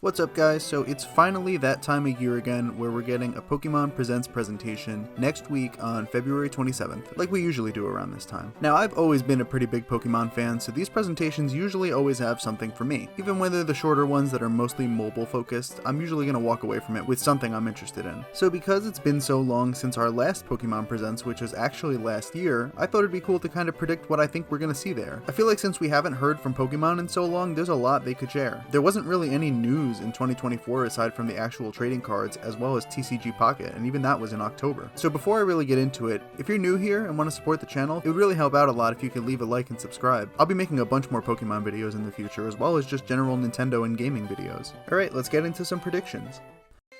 What's up guys, so it's finally that time of year again where we're getting a Pokémon Presents presentation next week on February 27th, like we usually do around this time. Now I've always been a pretty big Pokémon fan, so these presentations usually always have something for me. Even when they're the shorter ones that are mostly mobile focused, I'm usually going to walk away from it with something I'm interested in. So because it's been so long since our last Pokémon Presents, which was actually last year, I thought it'd be cool to kind of predict what I think we're going to see there. I feel like since we haven't heard from Pokémon in so long, there's a lot they could share. There wasn't really any news in 2024 aside from the actual trading cards as well as TCG Pocket, and even that was in October. So before I really get into it, if you're new here and want to support the channel, it would really help out a lot if you could leave a like and subscribe. I'll be making a bunch more Pokemon videos in the future as well as just general Nintendo and gaming videos. Alright, let's get into some predictions.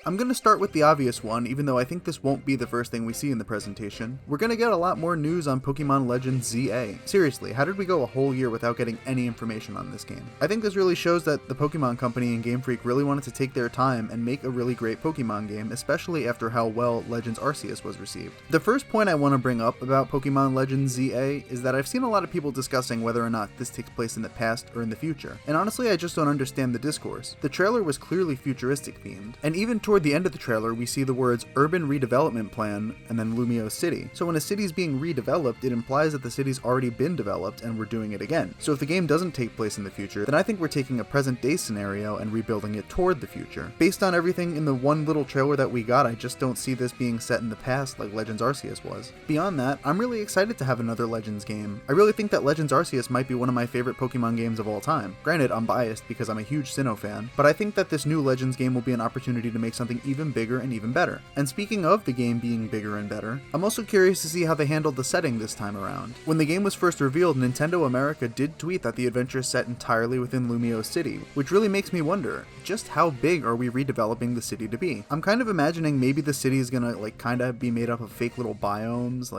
I'm going to start with the obvious one, even though I think this won't be the first thing we see in the presentation. We're going to get a lot more news on Pokémon Legends Z-A. Seriously, how did we go a whole year without getting any information on this game? I think this really shows that the Pokémon Company and Game Freak really wanted to take their time and make a really great Pokémon game, especially after how well Legends Arceus was received. The first point I want to bring up about Pokémon Legends Z-A is that I've seen a lot of people discussing whether or not this takes place in the past or in the future, and honestly I just don't understand the discourse. The trailer was clearly futuristic themed, and even toward the end of the trailer we see the words Urban Redevelopment Plan and then Lumio City. So when a city's being redeveloped, it implies that the city's already been developed and we're doing it again. So if the game doesn't take place in the future, then I think we're taking a present day scenario and rebuilding it toward the future. Based on everything in the one little trailer that we got, I just don't see this being set in the past like Legends Arceus was. Beyond that, I'm really excited to have another Legends game. I really think that Legends Arceus might be one of my favorite Pokemon games of all time. Granted, I'm biased because I'm a huge Sinnoh fan, but I think that this new Legends game will be an opportunity to make something even bigger and even better. And speaking of the game being bigger and better, I'm also curious to see how they handled the setting this time around. When the game was first revealed, Nintendo America did tweet that the adventure is set entirely within Lumio City, which really makes me wonder, just how big are we redeveloping the city to be? I'm kind of imagining maybe the city is gonna kinda be made up of fake little biomes,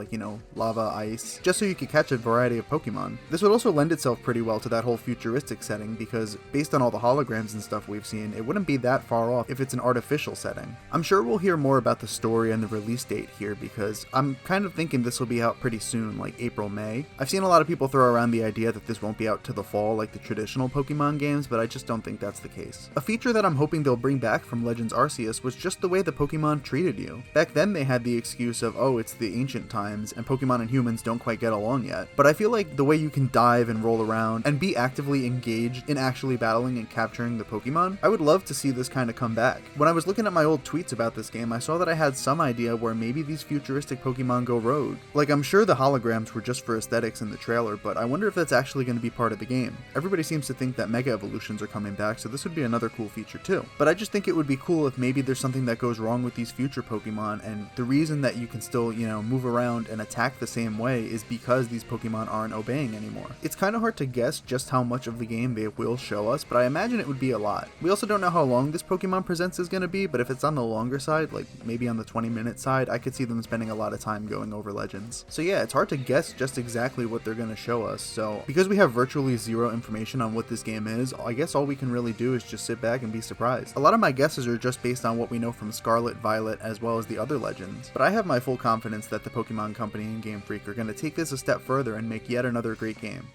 lava, ice, just so you could catch a variety of Pokemon. This would also lend itself pretty well to that whole futuristic setting because based on all the holograms and stuff we've seen, it wouldn't be that far off if it's an artificial setting. I'm sure we'll hear more about the story and the release date here because I'm kind of thinking this will be out pretty soon, like April, May. I've seen a lot of people throw around the idea that this won't be out to the fall like the traditional Pokemon games, but I just don't think that's the case. A feature that I'm hoping they'll bring back from Legends Arceus was just the way the Pokemon treated you. Back then they had the excuse of, oh, it's the ancient times and Pokemon and humans don't quite get along yet. But I feel like the way you can dive and roll around and be actively engaged in actually battling and capturing the Pokemon, I would love to see this kind of come back. When I was looking at my old tweets about this game, I saw that I had some idea where maybe these futuristic Pokemon go rogue. I'm sure the holograms were just for aesthetics in the trailer, but I wonder if that's actually going to be part of the game. Everybody seems to think that Mega Evolutions are coming back, so this would be another cool feature too. But I just think it would be cool if maybe there's something that goes wrong with these future Pokemon, and the reason that you can still, move around and attack the same way is because these Pokemon aren't obeying anymore. It's kind of hard to guess just how much of the game they will show us, but I imagine it would be a lot. We also don't know how long this Pokemon Presents is going to be, but if it's on the longer side, maybe on the 20-minute side, I could see them spending a lot of time going over Legends. So yeah, it's hard to guess just exactly what they're going to show us. So because we have virtually zero information on what this game is, I guess all we can really do is just sit back and be surprised. A lot of my guesses are just based on what we know from Scarlet, Violet, as well as the other Legends, but I have my full confidence that the Pokemon Company and Game Freak are going to take this a step further and make yet another great game.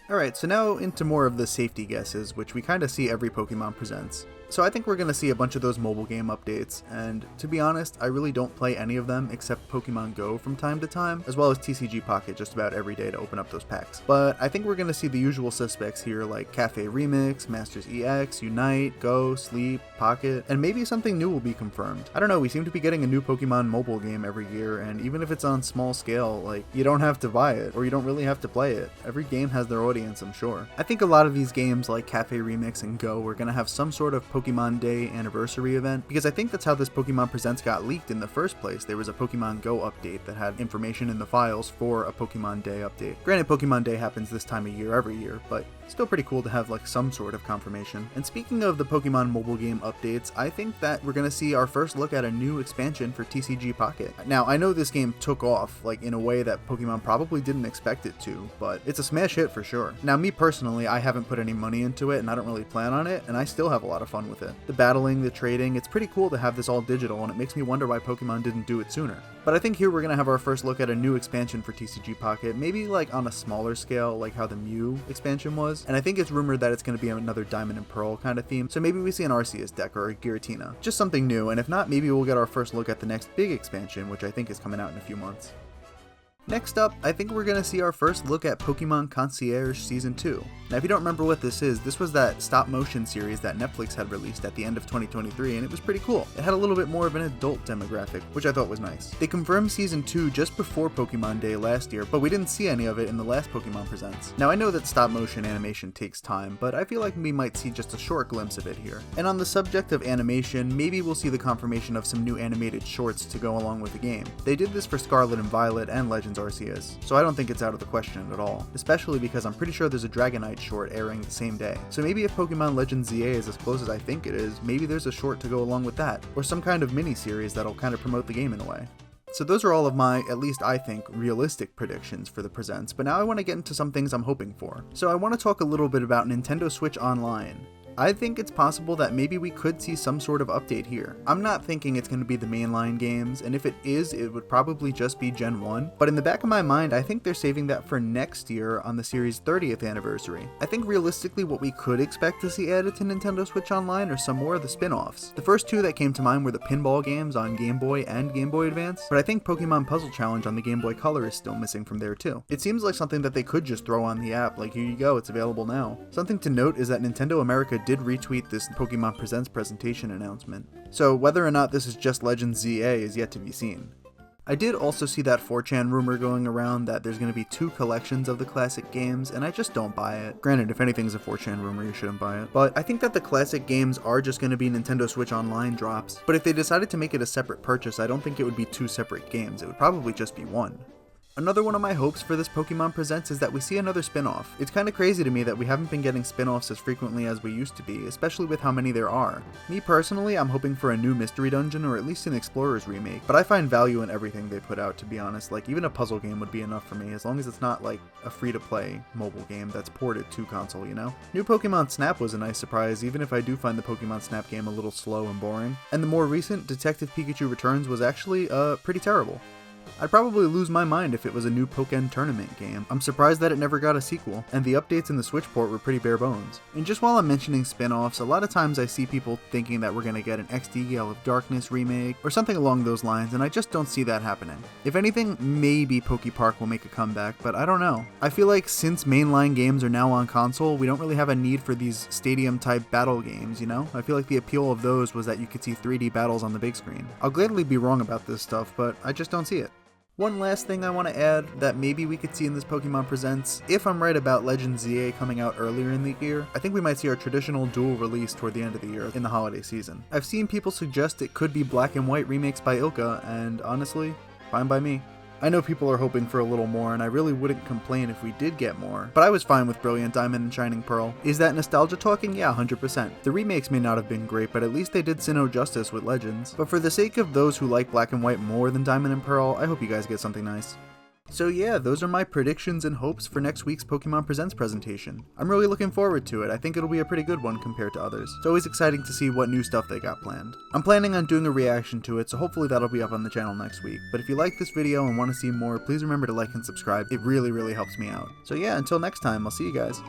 Alright, so now into more of the safety guesses, which we kind of see every Pokemon Presents. So I think we're going to see a bunch of those mobile game updates, and to be honest, I really don't play any of them except Pokemon Go from time to time, as well as TCG Pocket just about every day to open up those packs. But I think we're going to see the usual suspects here like Cafe Remix, Masters EX, Unite, Go, Sleep, Pocket, and maybe something new will be confirmed. I don't know, we seem to be getting a new Pokemon mobile game every year, and even if it's on small scale, you don't have to buy it, or you don't really have to play it. Every game has their audience, I'm sure. I think a lot of these games like Cafe Remix and Go are going to have some sort of Pokemon Day anniversary event, because I think that's how this Pokemon Presents got leaked in the first place. There was a Pokemon Go update that had information in the files for a Pokemon Day update. Granted, Pokemon Day happens this time of year every year, but still pretty cool to have some sort of confirmation. And speaking of the Pokemon mobile game updates, I think that we're going to see our first look at a new expansion for TCG Pocket. Now, I know this game took off in a way that Pokemon probably didn't expect it to, but it's a smash hit for sure. Now, me personally, I haven't put any money into it and I don't really plan on it, and I still have a lot of fun fun with it. The battling, the trading, it's pretty cool to have this all digital, and it makes me wonder why Pokemon didn't do it sooner. But I think here we're gonna have our first look at a new expansion for TCG Pocket, maybe like on a smaller scale, like how the Mew expansion was. And I think it's rumored that it's gonna be another Diamond and Pearl kind of theme, so maybe we see an Arceus deck or a Giratina. Just something new, and if not, maybe we'll get our first look at the next big expansion, which I think is coming out in a few months. Next up, I think we're going to see our first look at Pokémon Concierge Season 2. Now if you don't remember what this is, this was that stop motion series that Netflix had released at the end of 2023, and it was pretty cool. It had a little bit more of an adult demographic, which I thought was nice. They confirmed Season 2 just before Pokemon Day last year, but we didn't see any of it in the last Pokemon Presents. Now I know that stop motion animation takes time, but I feel like we might see just a short glimpse of it here. And on the subject of animation, maybe we'll see the confirmation of some new animated shorts to go along with the game. They did this for Scarlet and Violet and Legends Arceus, so I don't think it's out of the question at all, especially because I'm pretty sure there's a Dragonite short airing the same day. So maybe if Pokémon Legends Z-A is as close as I think it is, maybe there's a short to go along with that, or some kind of mini-series that'll kind of promote the game in a way. So those are all of my, at least I think, realistic predictions for the Presents, but now I want to get into some things I'm hoping for. So I want to talk a little bit about Nintendo Switch Online. I think it's possible that maybe we could see some sort of update here. I'm not thinking it's going to be the mainline games, and if it is, it would probably just be Gen 1, but in the back of my mind, I think they're saving that for next year on the series' 30th anniversary. I think realistically what we could expect to see added to Nintendo Switch Online are some more of the spin-offs. The first two that came to mind were the pinball games on Game Boy and Game Boy Advance, but I think Pokemon Puzzle Challenge on the Game Boy Color is still missing from there too. It seems like something that they could just throw on the app, like here you go, it's available now. Something to note is that Nintendo America did retweet this Pokemon Presents presentation announcement, so whether or not this is just Legends Z-A is yet to be seen. I did also see that 4chan rumor going around that there's going to be 2 collections of the classic games, and I just don't buy it. Granted, if anything's a 4chan rumor, you shouldn't buy it. But I think that the classic games are just going to be Nintendo Switch Online drops, but if they decided to make it a separate purchase, I don't think it would be 2 separate games, it would probably just be one. Another one of my hopes for this Pokemon Presents is that we see another spin-off. It's kinda crazy to me that we haven't been getting spin-offs as frequently as we used to be, especially with how many there are. Me personally, I'm hoping for a new Mystery Dungeon or at least an Explorers remake, but I find value in everything they put out, to be honest. Like, even a puzzle game would be enough for me, as long as it's not like a free-to-play mobile game that's ported to console, you know? New Pokemon Snap was a nice surprise, even if I do find the Pokemon Snap game a little slow and boring. And the more recent Detective Pikachu Returns was actually, pretty terrible. I'd probably lose my mind if it was a new Pokken Tournament game. I'm surprised that it never got a sequel, and the updates in the Switch port were pretty bare bones. And just while I'm mentioning spin-offs, a lot of times I see people thinking that we're gonna get an XD Gale of Darkness remake, or something along those lines, and I just don't see that happening. If anything, maybe Pokepark will make a comeback, but I don't know. I feel like since mainline games are now on console, we don't really have a need for these stadium-type battle games, you know? I feel like the appeal of those was that you could see 3D battles on the big screen. I'll gladly be wrong about this stuff, but I just don't see it. One last thing I want to add that maybe we could see in this Pokemon Presents, if I'm right about Legends Z-A coming out earlier in the year, I think we might see our traditional dual release toward the end of the year in the holiday season. I've seen people suggest it could be black and white remakes by Ilka, and honestly, fine by me. I know people are hoping for a little more, and I really wouldn't complain if we did get more, but I was fine with Brilliant Diamond and Shining Pearl. Is that nostalgia talking? Yeah, 100%. The remakes may not have been great, but at least they did Sinnoh justice with Legends. But for the sake of those who like Black and White more than Diamond and Pearl, I hope you guys get something nice. So yeah, those are my predictions and hopes for next week's Pokemon Presents presentation. I'm really looking forward to it. I think it'll be a pretty good one compared to others. It's always exciting to see what new stuff they got planned. I'm planning on doing a reaction to it, so hopefully that'll be up on the channel next week. But if you like this video and want to see more, please remember to like and subscribe. It really helps me out. So yeah, until next time, I'll see you guys.